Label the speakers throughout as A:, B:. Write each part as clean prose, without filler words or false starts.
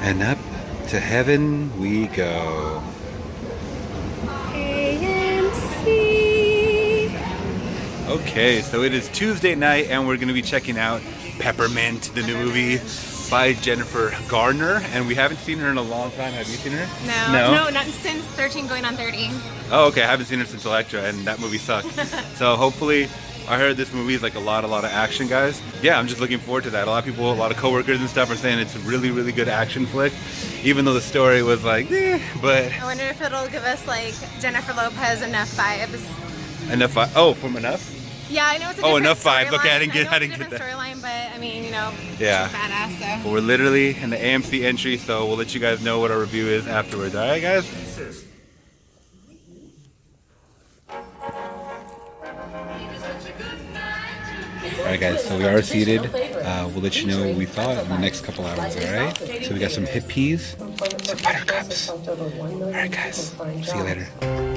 A: And up to heaven we go.
B: AMC.
A: Okay, so it is Tuesday night and we're going to be checking out Peppermint, the new movie by Jennifer Garner. And we haven't seen her in a long time. Have you seen her?
B: No, not since 13 going on 30.
A: Oh, okay. I haven't seen her since Elektra and that movie sucked. So hopefully, I heard this movie is like a lot of action, guys. Yeah, I'm just looking forward to that. A lot of people, a lot of coworkers and stuff are saying it's a really good action flick. Even though the story was like, but...
B: I wonder if it'll give us like Jennifer Lopez enough vibes.
A: Enough oh, from Enough?
B: Yeah, I know it's a different
A: Enough vibes. Okay, I didn't get
B: that. Storyline, but I mean, you know,
A: yeah.
B: she's badass, so.
A: But we're literally in the AMC entry, so we'll let you guys know what our review is afterwards. All right, guys? Alright guys, so we are seated. We'll let you know what we thought in the next couple hours, alright? So we got some hip peas, some buttercups. Alright guys, see you later.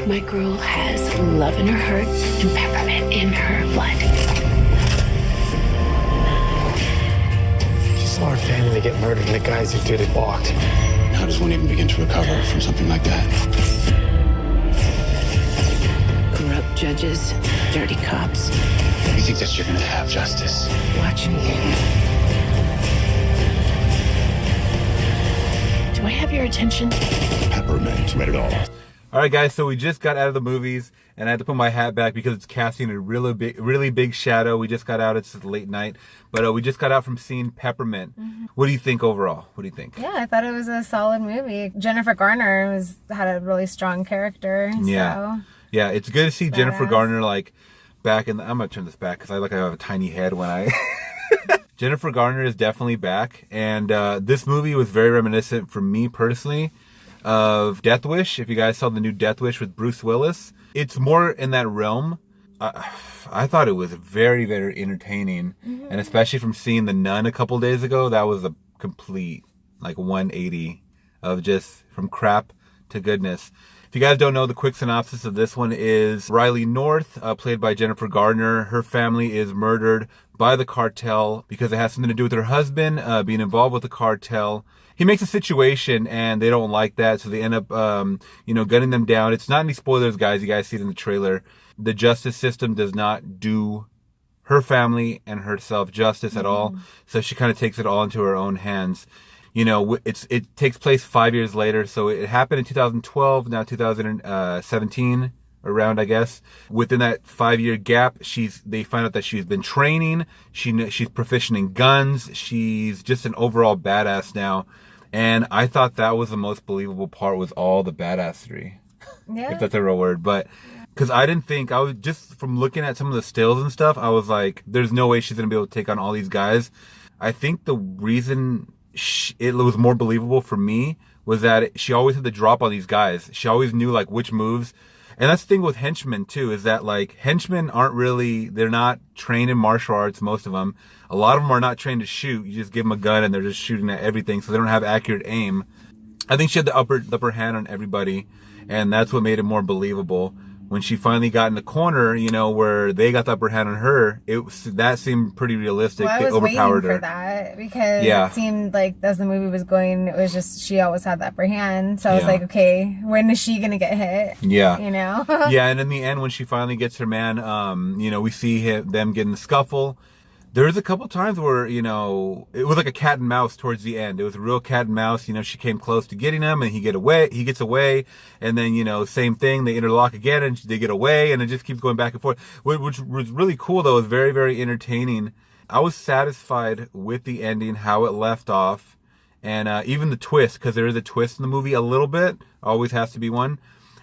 C: My girl has love in her heart and peppermint in her blood.
D: She saw her family get murdered and the guys who did it balked.
E: How does one even begin to recover from something like that?
C: Corrupt judges, dirty cops.
E: You think that you're gonna have justice?
C: Watching you. Do I have your attention?
E: Peppermint, read it all.
A: Alright guys, so we just got out of the movies and I had to put my hat back because it's casting a really big shadow. We just got out, it's late night, but we just got out from seeing Peppermint. What do you think overall? What do you think?
B: Yeah, I thought it was a solid movie. Jennifer Garner had a really strong character.
A: Yeah.
B: So.
A: Yeah, it's good to see Jennifer
B: Badass.
A: Garner like back in the, I'm gonna turn this back because I have a tiny head when I Jennifer Garner is definitely back, and this movie was very reminiscent for me personally of Death Wish. If you guys saw the new Death Wish with Bruce Willis, it's more in that realm. I thought it was very entertaining, and especially from seeing The Nun a couple days ago, that was a complete like 180 of just from crap to goodness. If you guys don't know, the quick synopsis of this one is Riley North, played by Jennifer Garner. Her family is murdered by the cartel because it has something to do with her husband being involved with the cartel. He makes a situation and they don't like that, so they end up, gunning them down. It's not any spoilers, guys. You guys see it in the trailer. The justice system does not do her family and herself justice at all, so she kind of takes it all into her own hands. You know, it takes place 5 years later, so it happened in 2012, now 2017, around, I guess. Within that 5-year gap, they find out that she's been training, she's proficient in guns, she's just an overall badass now. And I thought that was the most believable part, was all the badassery.
B: Yeah.
A: If that's a real word, but because I didn't think, I was just from looking at some of the stills and stuff, I was like, there's no way she's gonna be able to take on all these guys. I think the reason it was more believable for me was that she always had the drop on these guys. She always knew like which moves. And that's the thing with henchmen too, is that like henchmen they're not trained in martial arts, most of them. A lot of them are not trained to shoot. You just give them a gun and they're just shooting at everything, so they don't have accurate aim. I think she had the upper hand on everybody, and that's what made it more believable. When she finally got in the corner, where they got the upper hand on her, that seemed pretty realistic.
B: Well, I was
A: it overpowered
B: waiting
A: her.
B: for that because it seemed like as the movie was going, it was just she always had the upper hand. So I was like, okay, when is she gonna get hit?
A: Yeah,
B: Yeah,
A: and in the end, when she finally gets her man, we see them get in the scuffle. There's a couple times where, it was like a cat and mouse towards the end. It was a real cat and mouse. She came close to getting him and he gets away. And then, same thing. They interlock again and they get away, and it just keeps going back and forth, which was really cool though. It was very entertaining. I was satisfied with the ending, how it left off, and even the twist, because there is a twist in the movie a little bit. Always has to be one.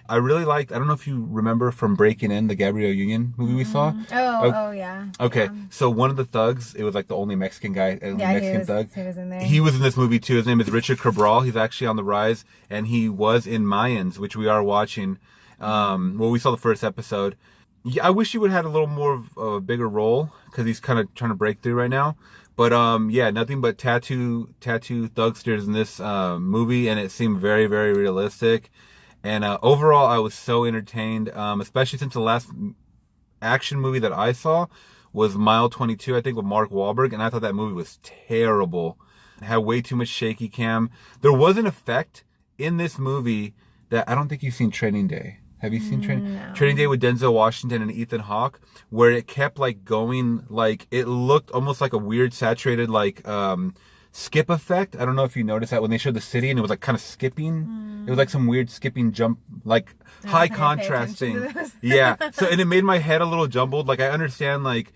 A: I really liked, I don't know if you remember from Breaking In, the Gabrielle Union movie we saw.
B: Oh, yeah.
A: Okay,
B: Yeah.
A: So one of the thugs, it was like the only Mexican guy, Mexican thug.
B: He was in there.
A: He was in this movie too. His name is Richard Cabral. He's actually on the rise, and he was in Mayans, which we are watching. We saw the first episode. Yeah, I wish he would have had a little more of a bigger role, because he's kind of trying to break through right now. But nothing but tattoo thugsters in this movie, and it seemed very realistic. And overall, I was so entertained, especially since the last action movie that I saw was Mile 22, I think, with Mark Wahlberg, and I thought that movie was terrible. had way too much shaky cam. There was an effect in this movie that I don't think you've seen Training Day. Have you seen Training Day with Denzel Washington and Ethan Hawke, where it kept like going, like it looked almost like a weird saturated like skip effect. I don't know if you noticed that when they showed the city and it was like kind of skipping. It was like some weird skipping jump, like high contrast thing. Yeah. So, and it made my head a little jumbled. Like I understand like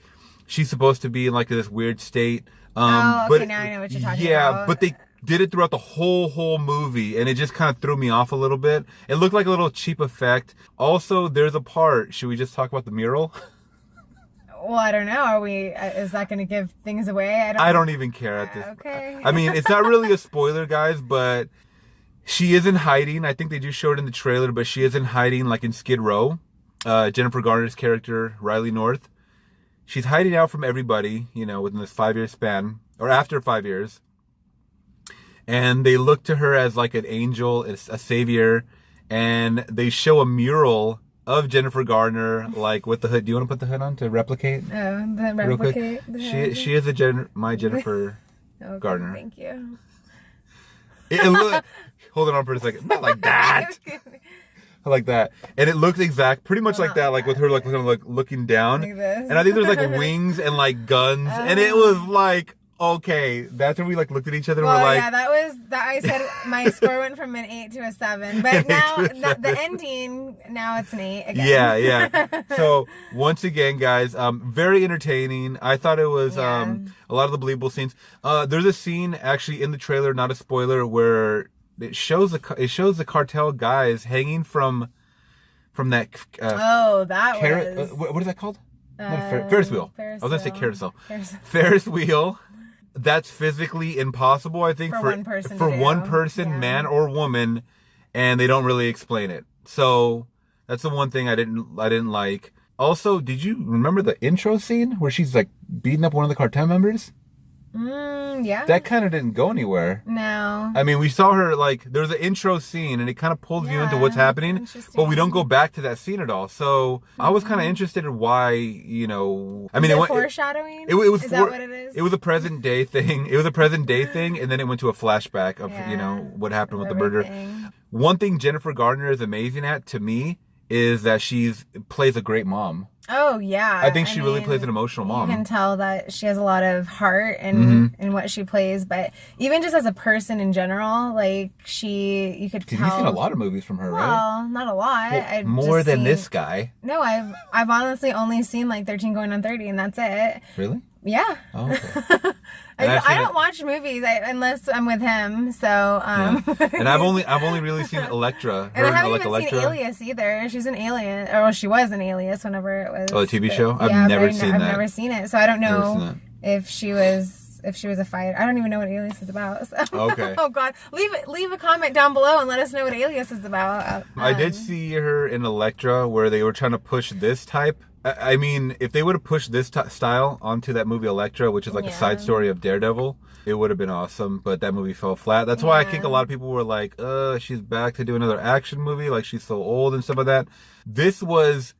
A: she's supposed to be in like this weird state.
B: Okay,
A: but,
B: now I know what you're talking about.
A: Yeah, but they did it throughout the whole movie, and it just kind of threw me off a little bit. It looked like a little cheap effect. Also, there's a part. Should we just talk about the mural?
B: Well, I don't know. Are we? Is that going to give things away?
A: I don't even care at this.
B: Okay.
A: I mean, it's not really a spoiler, guys, but she is in hiding. I think they do show it in the trailer, but she is in hiding, like in Skid Row. Jennifer Garner's character, Riley North. She's hiding out from everybody, you know, within this 5-year span, or after 5 years. And they look to her as like an angel, a savior, and they show a mural of Jennifer Garner, like with the hood. Do you want to put the hood on to replicate?
B: Oh, the replicate.
A: She is my Jennifer
B: Okay,
A: Garner.
B: Thank you.
A: Hold it on for a second. Not like that. Like that, and it looks pretty much like that, like with her like kind of like looking down,
B: like this.
A: And I think there's like wings and like guns, and it was like, okay, that's when we like looked at each other and
B: Well,
A: we're like,
B: yeah, that was that. I said my score went from an 8 to a 7, but now the ending, now it's an 8 again.
A: Yeah. So once again, guys, very entertaining. I thought it was a lot of the believable scenes. There's a scene actually in the trailer, not a spoiler, where it shows the cartel guys hanging from that.
B: That was
A: what is that called? Ferris wheel. I was gonna say carousel.
B: Ferris
A: wheel. That's physically impossible, I think,
B: for one person.
A: For one person, man or woman, and they don't really explain it. So that's the one thing I didn't like. Also, did you remember the intro scene where she's like beating up one of the cartel members?
B: Yeah.
A: That kind of didn't go anywhere.
B: No.
A: I mean, we saw her, like, there's an intro scene, and it kind of pulls you into what's happening, but we don't go back to that scene at all. So I was kind of interested in why, you know... I mean,
B: it foreshadowing?
A: Is
B: that what it is?
A: It was a present day thing. And then it went to a flashback of, you know, what happened with the murder. One thing Jennifer Garner is amazing at, to me, is that plays a great mom.
B: Oh, yeah.
A: I think she really plays an emotional mom.
B: You can tell that she has a lot of heart in what she plays, but even just as a person in general, like you could tell.
A: You've seen a lot of movies from her, right?
B: Well, not a lot.
A: Well, more than this guy.
B: No, I've honestly only seen like 13 Going on 30, and that's it.
A: Really?
B: Yeah.
A: Oh, okay.
B: I don't watch movies unless I'm with him. So,
A: and I've only really seen Elektra.
B: And I haven't even seen Alias either. She's an alien, or she was an Alias whenever it was.
A: Oh, the TV show. I've never seen that.
B: I've never seen it, so I don't know if she was a fighter. I don't even know what Alias is about. So.
A: Okay.
B: Oh God, leave a comment down below and let us know what Alias is about.
A: I did see her in Elektra, where they were trying to push this type. I mean, if they would have pushed this style onto that movie Elektra, which is like a side story of Daredevil, it would have been awesome. But that movie fell flat. That's why I think a lot of people were like, she's back to do another action movie. Like, she's so old and stuff like that. This was,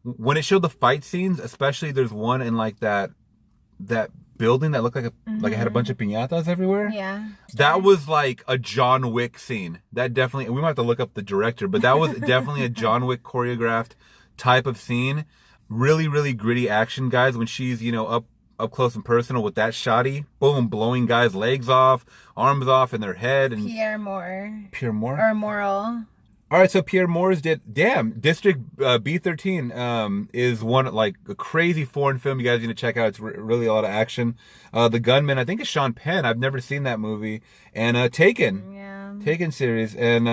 A: when it showed the fight scenes, especially there's one in like that building that looked like like it had a bunch of piñatas everywhere.
B: Yeah.
A: That was like a John Wick scene. That definitely, we might have to look up the director, but that was definitely a John Wick choreographed type of scene. Really, really gritty action, guys. When she's, you know, up close and personal with that shotty, boom, blowing guys' legs off, arms off, and their head. And
B: Pierre Moore.
A: Pierre Moore?
B: Or Moral.
A: All right, so Pierre Moore's District B13 is one, like, a crazy foreign film you guys need to check out. It's really a lot of action. The Gunman, I think it's Sean Penn. I've never seen that movie. And Taken. Yeah. Taken series. And,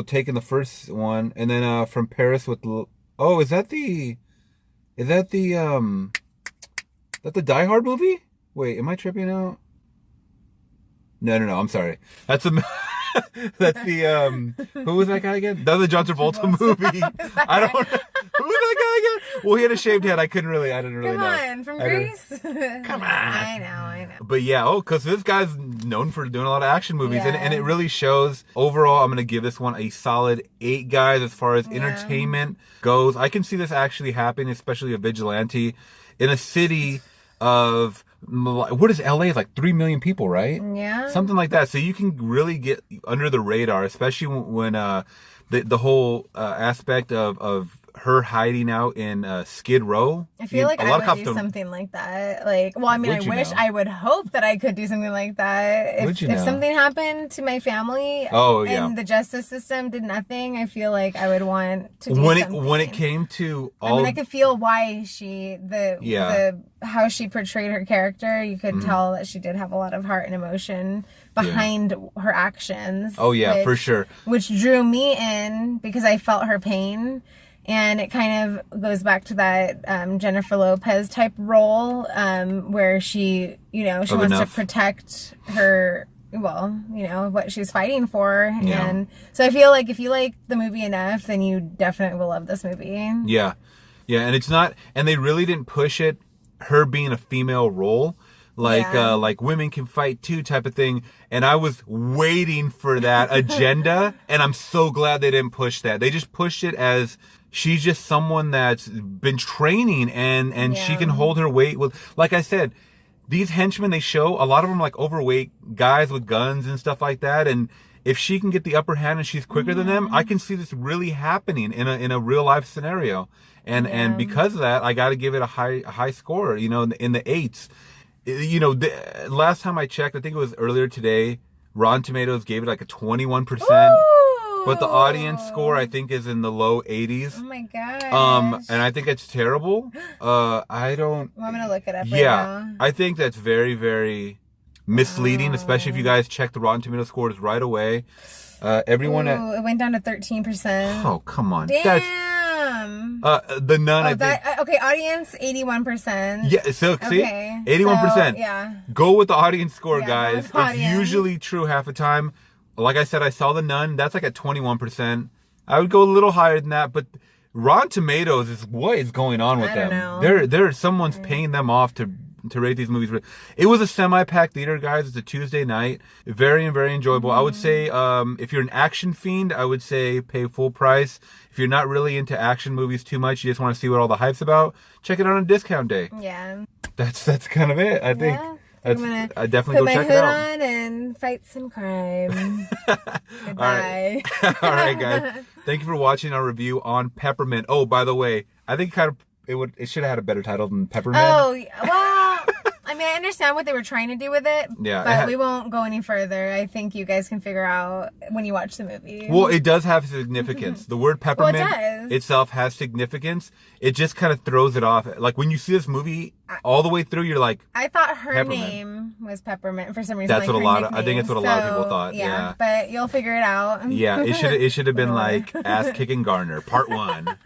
A: Taken, the first one. And then From Paris with... Oh, is that the Die Hard movie? Wait, am I tripping out? No, I'm sorry. That's the who was that guy again? That was the John Travolta movie. I don't know. Who was that guy again? Well, he had a shaved head. I didn't really know.
B: Come on, from Greece.
A: Come on.
B: I know.
A: But yeah, because this guy's known for doing a lot of action movies, and it really shows. Overall, I'm gonna give this one a solid 8, guys, as far as entertainment goes. I can see this actually happening, especially a vigilante in a city of what is LA? It's like 3 million people, right?
B: Yeah.
A: Something like that. So you can really get under the radar, especially when the whole aspect of her hiding out in Skid Row.
B: I feel like I would do something like that. Like, well, I mean, I would hope that I could do something like that. If something happened to my family and the justice system did nothing, I feel like I would want to do something.
A: When it came to
B: all... I mean, I could feel why how she portrayed her character. You could tell that she did have a lot of heart and emotion behind her actions.
A: Oh, yeah, for sure.
B: Which drew me in because I felt her pain. And it kind of goes back to that Jennifer Lopez type role where she wants to protect her, what she's fighting for.
A: Yeah.
B: And so I feel like if you like the movie enough, then you definitely will love this movie.
A: Yeah. Yeah. And it's not, and they really didn't push it, her being a female role. Like women can fight too type of thing. And I was waiting for that agenda. And I'm so glad they didn't push that. They just pushed it as she's just someone that's been training and she can hold her weight with, like I said, these henchmen they show, a lot of them like overweight guys with guns and stuff like that. And if she can get the upper hand and she's quicker than them, I can see this really happening in a real life scenario. And because of that, I got to give it a high score, in the 8s. Last time I checked, I think it was earlier today, Rotten Tomatoes gave it like a 21%. Ooh. But the audience score, I think, is in the low 80s.
B: Oh my gosh.
A: And I think it's terrible. I don't...
B: Well, I'm going to look it up right now.
A: I think that's very, very misleading, especially if you guys check the Rotten Tomatoes scores right away. It
B: went down to 13%.
A: Oh, come on.
B: Damn.
A: The Nun, I think.
B: Okay, audience, 81%.
A: Yeah, so see?
B: Okay.
A: 81%.
B: So, yeah.
A: Go with the audience score, guys. It's
B: audience.
A: Usually true half the time. Like I said, I saw The Nun. That's like at 21%. I would go a little higher than that, but Rotten Tomatoes is what is going on with them. Know. Someone's paying them off to rate these movies. It was a semi-packed theater, guys. It's a Tuesday night. Very, very enjoyable. I would say, if you're an action fiend, I would say pay full price. If you're not really into action movies too much, you just want to see what all the hype's about, check it out on a discount day.
B: Yeah.
A: That's kind of it, I think.
B: Yeah.
A: I definitely go check it out.
B: Put my hood on and fight some crime. Goodbye.
A: All right, guys. Thank you for watching our review on Peppermint. Oh, by the way, I think it should have had a better title than Peppermint.
B: Oh, well, I mean, I understand what they were trying to do with it.
A: Yeah,
B: but we won't go any further. I think you guys can figure out when you watch the movie.
A: Well, it does have significance. The word peppermint
B: it
A: itself has significance. It just kind of throws it off. Like when you see this movie all the way through, you're like,
B: I thought her name was Peppermint for some reason.
A: That's what I think it's what a lot of people thought. Yeah.
B: But you'll figure it out.
A: Yeah, it should have been like Ass Kicking Garner, Part 1.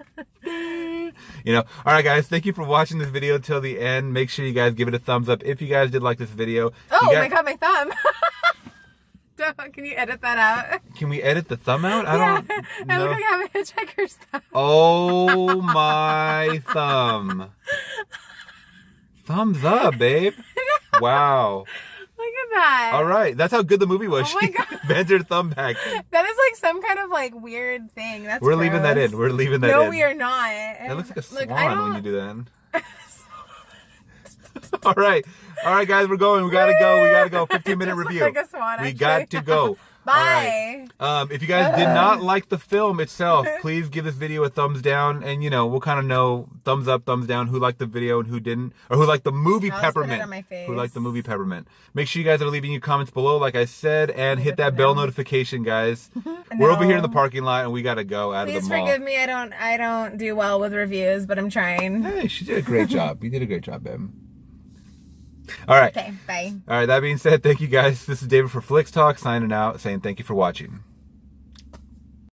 A: All right, guys, thank you for watching this video till the end. Make sure you guys give it a thumbs up if you guys did like this video.
B: Oh my god, my thumb. Can you edit that out?
A: Can we edit the thumb out? I don't know.
B: I look like I have a hitchhiker's thumb.
A: Oh my thumb. Thumbs up, babe. Wow.
B: Look at that.
A: All right. That's how good the movie was.
B: Oh my God.
A: She bent her thumb back.
B: That is like some kind of like weird thing.
A: We're leaving that in.
B: No, we are not.
A: That looks like a swan when you do that. All right, guys, we're going. We gotta go. 15-minute review.
B: Like a swan,
A: we got to go.
B: Bye.
A: All right. If you guys did not like the film itself, please give this video a thumbs down, and we'll kind of know thumbs up, thumbs down, who liked the video and who didn't, or who liked the movie Peppermint.
B: On my face.
A: Who liked the movie Peppermint. Make sure you guys are leaving your comments below, like I said, and hit that bell notification, guys. We're over here in the parking lot, and we gotta go out of the mall.
B: Please forgive me. I don't do well with reviews, but I'm trying.
A: Hey, she did a great job. You did a great job, babe. All right.
B: Okay, bye.
A: All right, that being said, thank you guys. This is David for Flix Talk signing out, saying thank you for watching.